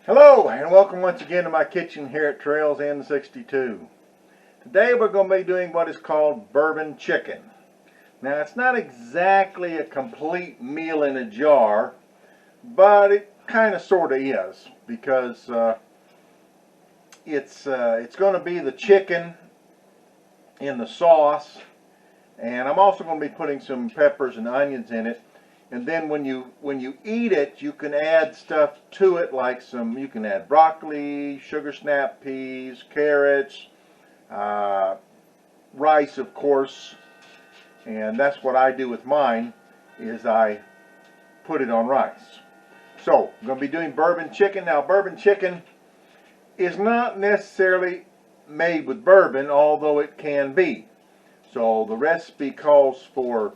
Hello and welcome once again to my kitchen here at Trails N62. Today we're going to be doing what is called bourbon chicken. Now it's not exactly a complete meal in a jar, but it kind of sort of is, because it's going to be the chicken in the sauce, and I'm also going to be putting some peppers and onions in it. And then when you eat it, you can add stuff to it, like you can add broccoli, sugar snap peas, carrots, rice, of course. And that's what I do with mine, is I put it on rice. So I'm going to be doing bourbon chicken. Now bourbon chicken is not necessarily made with bourbon, although it can be. So the recipe calls for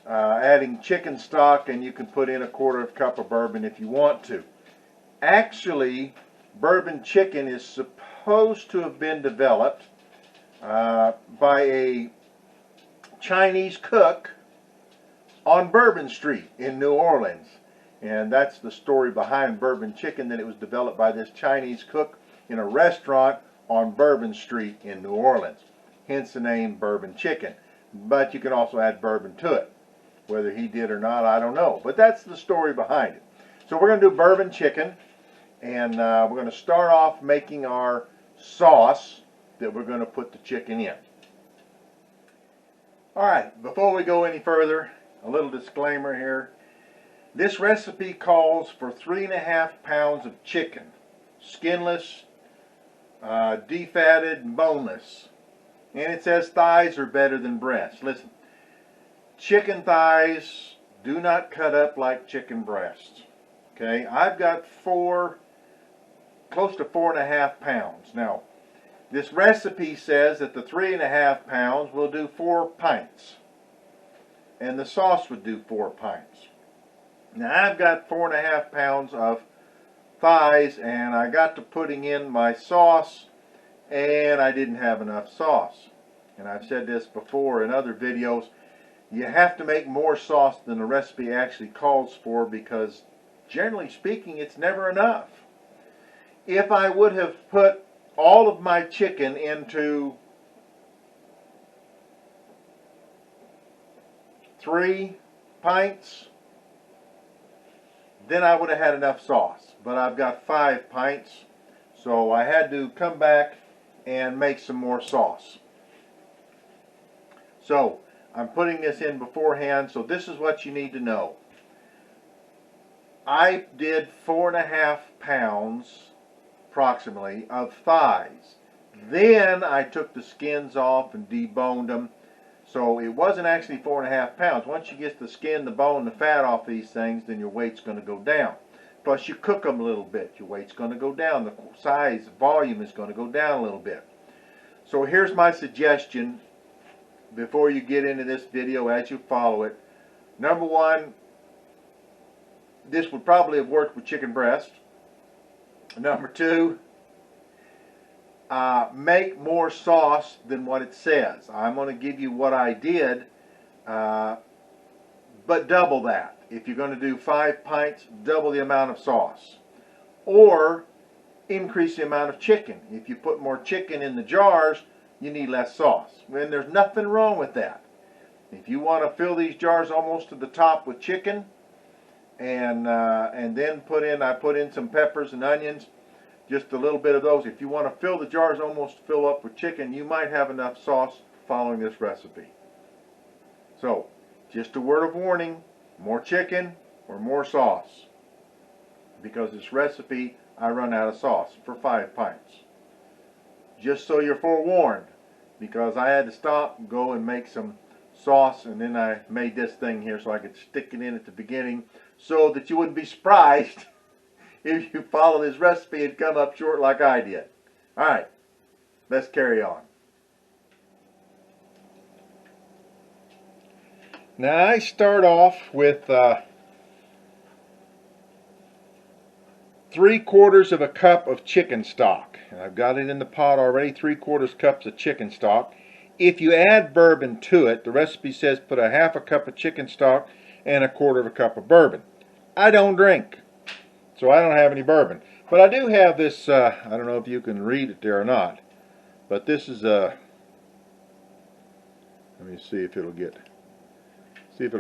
adding chicken stock, and you can put in 1/4 cup of bourbon if you want to. Actually, bourbon chicken is supposed to have been developed by a Chinese cook on Bourbon Street in New Orleans. And that's the story behind bourbon chicken, that it was developed by this Chinese cook in a restaurant on Bourbon Street in New Orleans. Hence the name bourbon chicken. But you can also add bourbon to it. Whether he did or not, I don't know. But that's the story behind it. So we're going to do bourbon chicken. And we're going to start off making our sauce that we're going to put the chicken in. Alright, before we go any further, a little disclaimer here. This recipe calls for 3.5 pounds of chicken. Skinless, defatted, and boneless. And it says thighs are better than breasts. Listen. Chicken thighs do not cut up like chicken breasts. Okay, I've got close to 4.5 pounds. Now, this recipe says that the 3.5 pounds will do 4 pints. And the sauce would do 4 pints. Now, I've got 4.5 pounds of thighs, and I got to putting in my sauce, and I didn't have enough sauce. And I've said this before in other videos. You have to make more sauce than the recipe actually calls for, because generally speaking it's never enough. If I would have put all of my chicken into 3 pints, then I would have had enough sauce. But I've got 5 pints, so I had to come back and make some more sauce. So I'm putting this in beforehand, so this is what you need to know. I did 4.5 pounds, approximately, of thighs. Then I took the skins off and deboned them. So it wasn't actually 4.5 pounds. Once you get the skin, the bone, the fat off these things, then your weight's going to go down. Plus you cook them a little bit, your weight's going to go down. The size, volume is going to go down a little bit. So here's my suggestion. Before you get into this video, as you follow it, number one, this would probably have worked with chicken breast. Number two, make more sauce than what it says. I'm going to give you what I did, but double that. If you're going to do 5 pints, double the amount of sauce. Or increase the amount of chicken. If you put more chicken in the jars, you need less sauce. And there's nothing wrong with that. If you want to fill these jars almost to the top with chicken, and then I put in some peppers and onions, just a little bit of those. If you want to fill the jars almost fill up with chicken, you might have enough sauce following this recipe. So, just a word of warning, more chicken or more sauce. Because this recipe, I run out of sauce for 5 pints. Just so you're forewarned, because I had to stop and go and make some sauce, and then I made this thing here so I could stick it in at the beginning, so that you wouldn't be surprised if you follow this recipe and come up short like I did. Alright, let's carry on. Now I start off with 3/4 cup of chicken stock. And I've got it in the pot already, 3/4 cups of chicken stock. If you add bourbon to it, the recipe says put 1/2 cup of chicken stock and 1/4 cup of bourbon. I don't drink, so I don't have any bourbon. But I do have this, I don't know if you can read it there or not, but this is a, let me see if it'll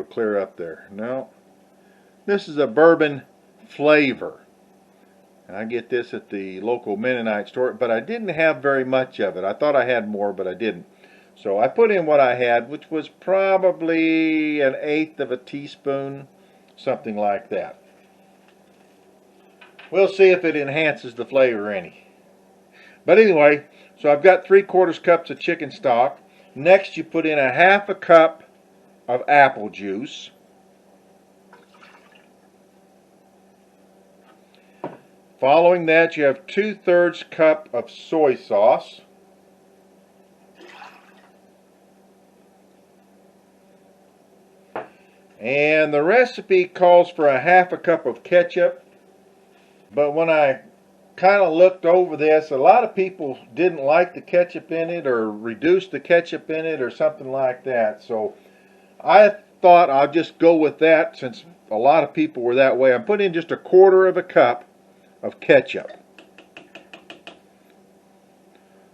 clear up there. No. This is a bourbon flavor. And I get this at the local Mennonite store, but I didn't have very much of it. I thought I had more, but I didn't. So I put in what I had, which was probably 1/8 of a teaspoon, something like that. We'll see if it enhances the flavor any. But anyway, so I've got 3/4 cups of chicken stock. Next you put in 1/2 cup of apple juice. Following that, you have 2/3 cup of soy sauce. And the recipe calls for 1/2 cup of ketchup. But when I kind of looked over this, a lot of people didn't like the ketchup in it or reduced the ketchup in it or something like that. So I thought I'll just go with that since a lot of people were that way. I'm putting in just 1/4 cup of ketchup.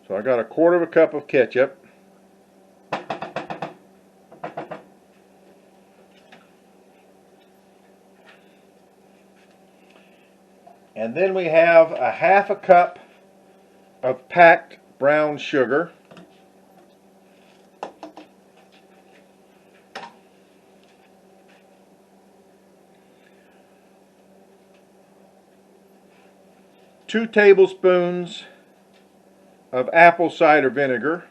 So I got 1/4 cup of ketchup. And then we have 1/2 cup of packed brown sugar. Two tablespoons of apple cider vinegar.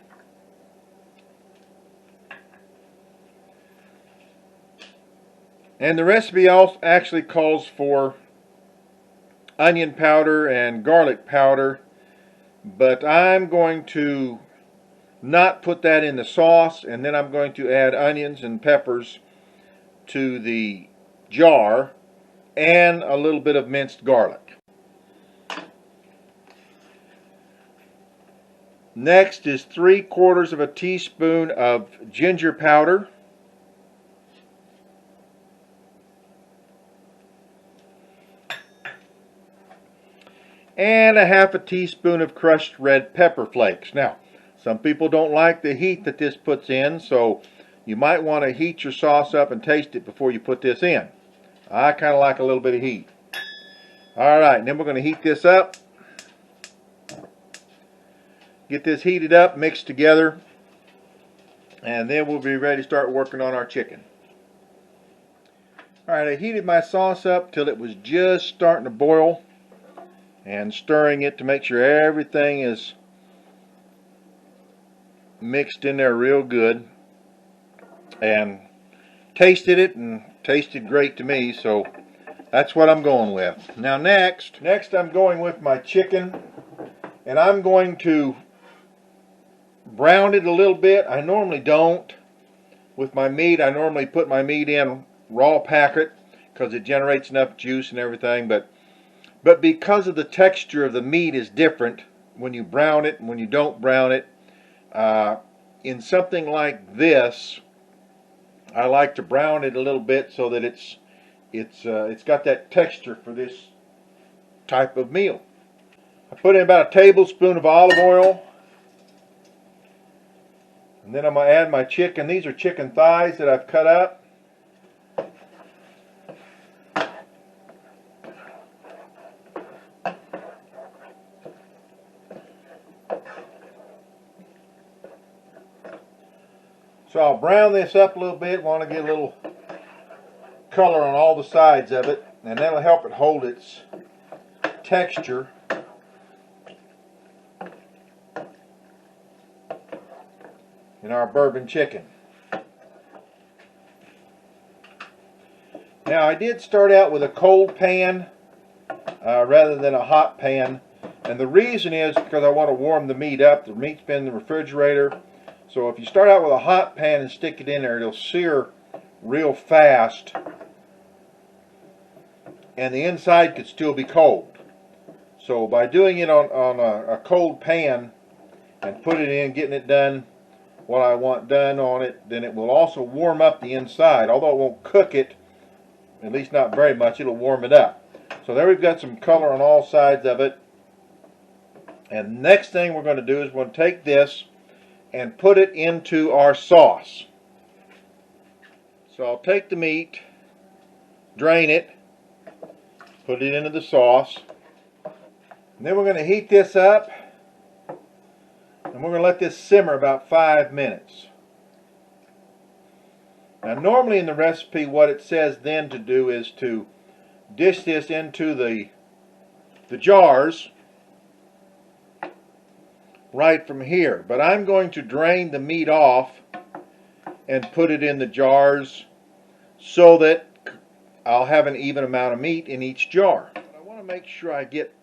And the recipe also actually calls for onion powder and garlic powder, but I'm going to not put that in the sauce, and then I'm going to add onions and peppers to the jar and a little bit of minced garlic. Next is 3/4 of a teaspoon of ginger powder. And 1/2 teaspoon of crushed red pepper flakes. Now, some people don't like the heat that this puts in, so you might want to heat your sauce up and taste it before you put this in. I kind of like a little bit of heat. Alright, and then we're going to heat this up. Get this heated up, mixed together, and then we'll be ready to start working on our chicken. Alright, I heated my sauce up till it was just starting to boil, and stirring it to make sure everything is mixed in there real good. And tasted it, and tasted great to me, so that's what I'm going with. Now next I'm going with my chicken, and I'm going to brown it a little bit. I normally don't. With my meat, I normally put my meat in raw packet because it generates enough juice and everything, but because of the texture of the meat is different when you brown it and when you don't brown it, in something like this, I like to brown it a little bit so that it's got that texture for this type of meal. I put in about 1 tablespoon of olive oil, and then I'm going to add my chicken. These are chicken thighs that I've cut up. So I'll brown this up a little bit. Want to get a little color on all the sides of it, and that'll help it hold its texture. In our bourbon chicken. Now I did start out with a cold pan rather than a hot pan, and the reason is because I want to warm the meat up. The meat's been in the refrigerator, so if you start out with a hot pan and stick it in there, it'll sear real fast, and the inside could still be cold. So by doing it on a cold pan and put it in, getting it done what I want done on it, then it will also warm up the inside. Although it won't cook it, at least not very much, it'll warm it up. So there we've got some color on all sides of it. And the next thing we're going to do is we're going to take this and put it into our sauce. So I'll take the meat, drain it, put it into the sauce, and then we're going to heat this up, and we're going to let this simmer about 5 minutes. Now normally in the recipe what it says then to do is to dish this into the jars right from here, but I'm going to drain the meat off and put it in the jars so that I'll have an even amount of meat in each jar. But I want to make sure I get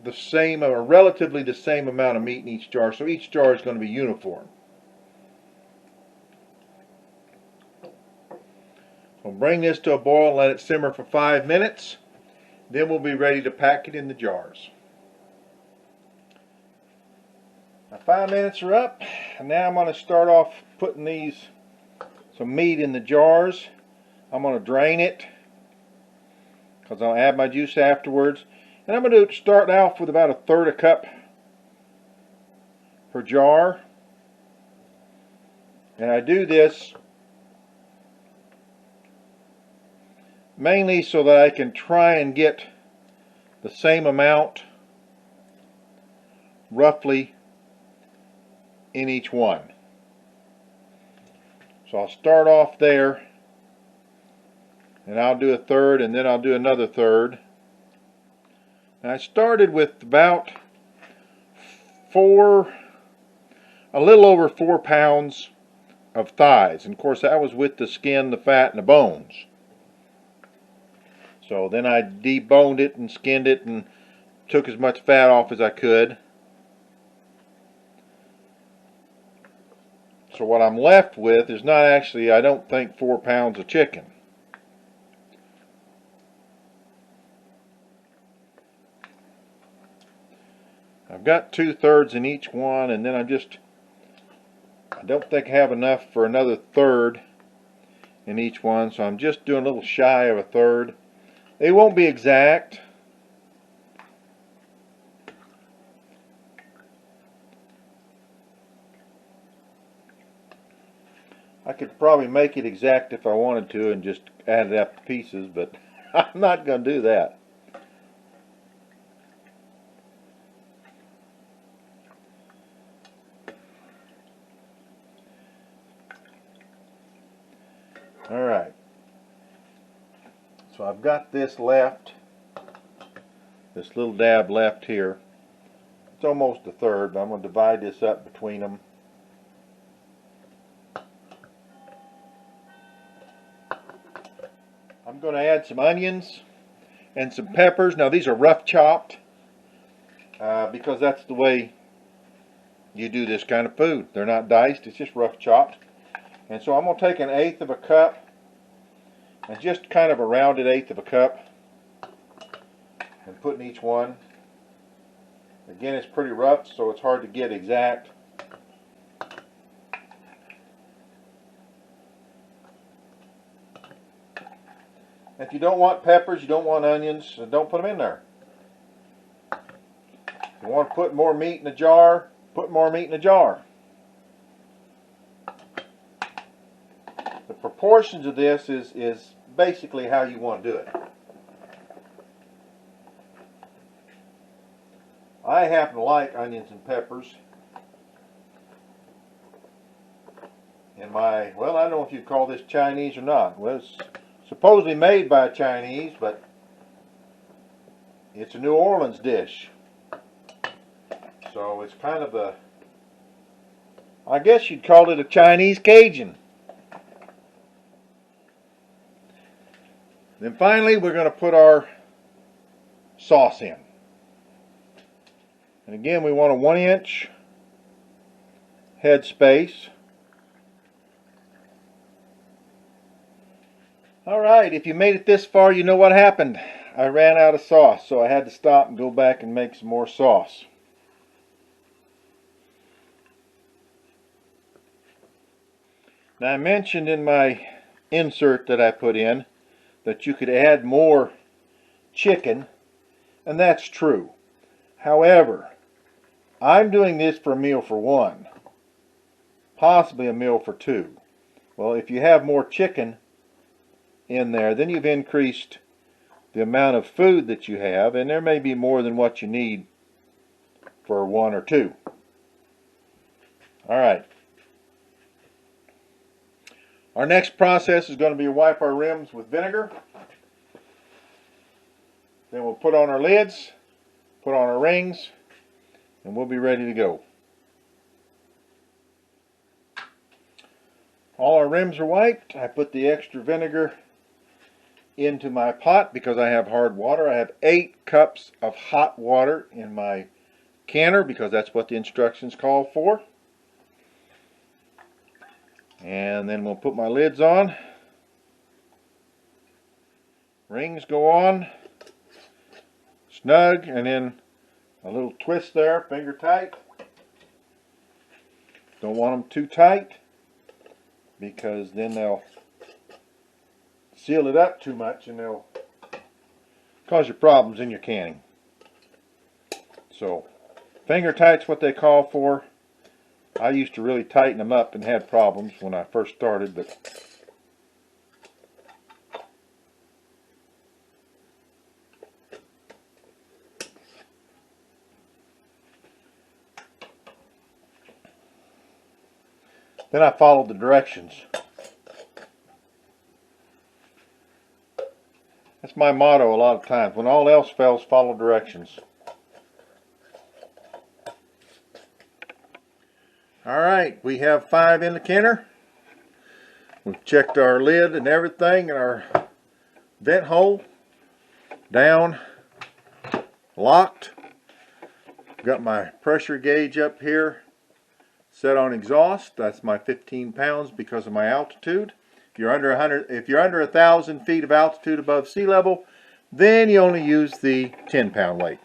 the same or relatively the same amount of meat in each jar, so each jar is going to be uniform. We'll bring this to a boil and let it simmer for 5 minutes. Then we'll be ready to pack it in the jars. Now 5 minutes are up, and now I'm going to start off putting some meat in the jars. I'm going to drain it because I'll add my juice afterwards. And I'm going to start off with about 1/3 cup per jar. And I do this mainly so that I can try and get the same amount roughly in each one. So I'll start off there, and I'll do 1/3, and then I'll do another 1/3. And I started with about a little over 4 pounds of thighs, and of course that was with the skin, the fat, and the bones. So then I deboned it and skinned it and took as much fat off as I could. So what I'm left with is not actually, I don't think, 4 pounds of chicken. I've got 2/3 in each one, and then I don't think I have enough for another 1/3 in each one, so I'm just doing a little shy of 1/3. They won't be exact. I could probably make it exact if I wanted to and just add it up to pieces, but I'm not going to do that. Alright, so I've got this left, this little dab left here. It's almost 1/3, but I'm going to divide this up between them. I'm going to add some onions and some peppers. Now these are rough chopped because that's the way you do this kind of food. They're not diced, it's just rough chopped. And so I'm going to take 1/8 cup, and just kind of a rounded 1/8 cup, and put in each one. Again, it's pretty rough, so it's hard to get exact. If you don't want peppers, you don't want onions, don't put them in there. If you want to put more meat in a jar, put more meat in a jar. The proportions of this is basically how you want to do it. I happen to like onions and peppers in my, well, I don't know if you'd call this Chinese or not. Well, it's supposedly made by a Chinese, but it's a New Orleans dish. So it's kind of a, I guess you'd call it a Chinese Cajun. Then finally we're going to put our sauce in. And again, we want a 1-inch head space. Alright, if you made it this far, you know what happened. I ran out of sauce, so I had to stop and go back and make some more sauce. Now I mentioned in my insert that I put in that you could add more chicken, and that's true. However, I'm doing this for a meal for one, possibly a meal for two. Well, if you have more chicken in there, then you've increased the amount of food that you have, and there may be more than what you need for one or two. All right. Our next process is going to be wipe our rims with vinegar. Then we'll put on our lids, put on our rings, and we'll be ready to go. All our rims are wiped. I put the extra vinegar into my pot because I have hard water. I have 8 cups of hot water in my canner because that's what the instructions call for. And then we'll put my lids on. Rings go on. Snug, and then a little twist there, finger tight. Don't want them too tight because then they'll seal it up too much and they'll cause you problems in your canning. So finger tight's what they call for. I used to really tighten them up and had problems when I first started, but then I followed the directions. That's my motto a lot of times. When all else fails, follow directions. Alright, we have 5 in the canner. We've checked our lid and everything, and our vent hole down, locked. Got my pressure gauge up here set on exhaust. That's my 15 pounds because of my altitude. If you're under 1,000 feet of altitude above sea level, then you only use the 10-pound weight.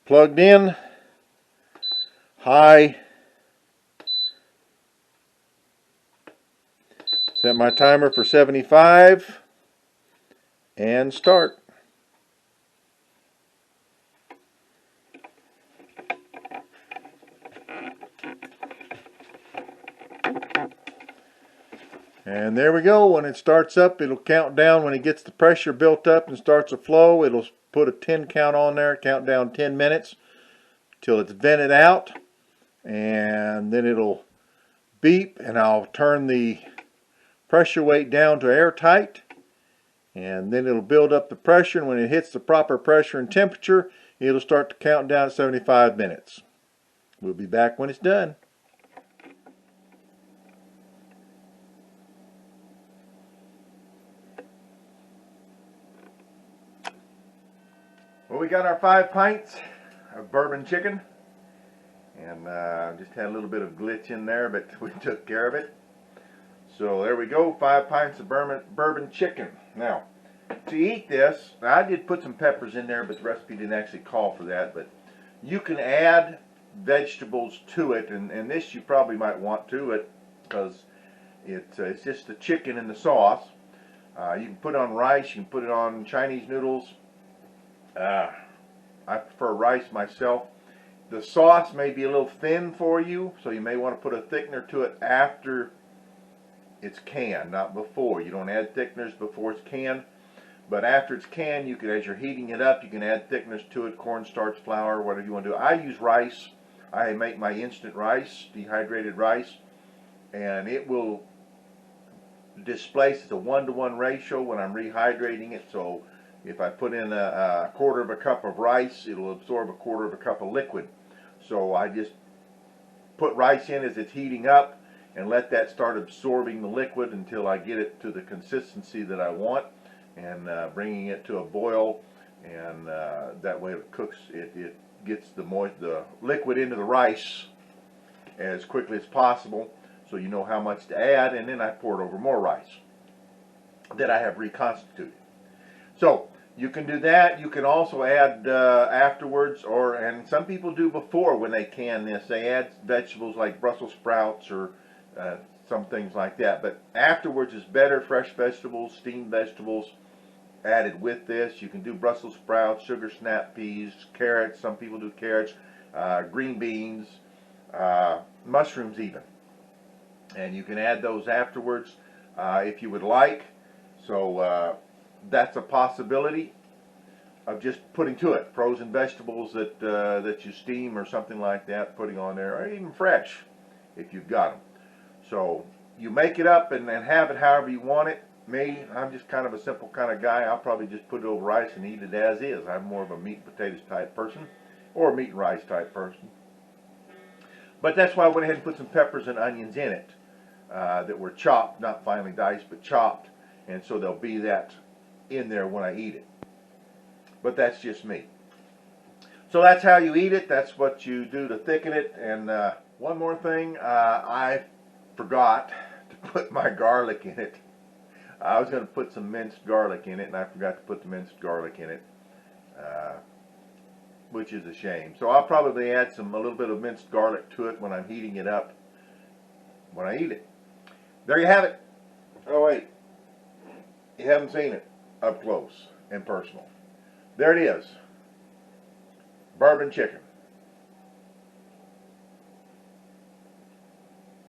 Plugged in, high. Set my timer for 75 and start. And there we go. When it starts up, it'll count down. When it gets the pressure built up and starts to flow, it'll put a 10 count on there, count down 10 minutes till it's vented out, and then it'll beep, and I'll turn the pressure weight down to airtight, and then it'll build up the pressure, and when it hits the proper pressure and temperature, it'll start to count down at 75 minutes. We'll be back when it's done. Well, we got our 5 pints of bourbon chicken, and just had a little bit of glitch in there, but we took care of it. So there we go, 5 pints of bourbon chicken. Now, to eat this, I did put some peppers in there, but the recipe didn't actually call for that. But you can add vegetables to it, and this you probably might want to it because it's just the chicken and the sauce. You can put it on rice, you can put it on Chinese noodles. I prefer rice myself. The sauce may be a little thin for you, so you may want to put a thickener to it after it's canned, not before. You don't add thickeners before it's canned, but after it's canned, you can, as you're heating it up, you can add thickeners to it, cornstarch, flour, whatever you want to do. I use rice. I make my instant rice, dehydrated rice, and it will displace. It's a 1-to-1 ratio when I'm rehydrating it, so if I put in a quarter of a cup of rice, it'll absorb a quarter of a cup of liquid. So I just put rice in as it's heating up and let that start absorbing the liquid until I get it to the consistency that I want, and bringing it to a boil, and that way it cooks. It gets the liquid into the rice as quickly as possible, so you know how much to add, and then I pour it over more rice that I have reconstituted. So You can do that. You can also add afterwards, and some people do before when they can this. They add vegetables like Brussels sprouts or some things like that. But afterwards is better. Fresh vegetables, steamed vegetables added with this. You can do Brussels sprouts, sugar snap peas, carrots. Some people do carrots, green beans, mushrooms even. And you can add those afterwards if you would like. So that's a possibility of just putting to it. Frozen vegetables that that you steam or something like that, putting on there, or even fresh if you've got them. So you make it up and have it however you want it. Me, I'm just kind of a simple kind of guy. I'll probably just put it over rice and eat it as is. I'm more of a meat and potatoes type person, or meat and rice type person. But that's why I went ahead and put some peppers and onions in it that were chopped, not finely diced, but chopped. And so there'll be that in there when I eat it. But that's just me. So that's how you eat it. That's what you do to thicken it. And one more thing, I forgot to put my garlic in it. I was going to put some minced garlic in it, and I forgot to put the minced garlic in it, which is a shame. So I'll probably add a little bit of minced garlic to it when I'm heating it up when I eat it. There you have it. Oh wait, you haven't seen it up close and personal. There it is, bourbon chicken.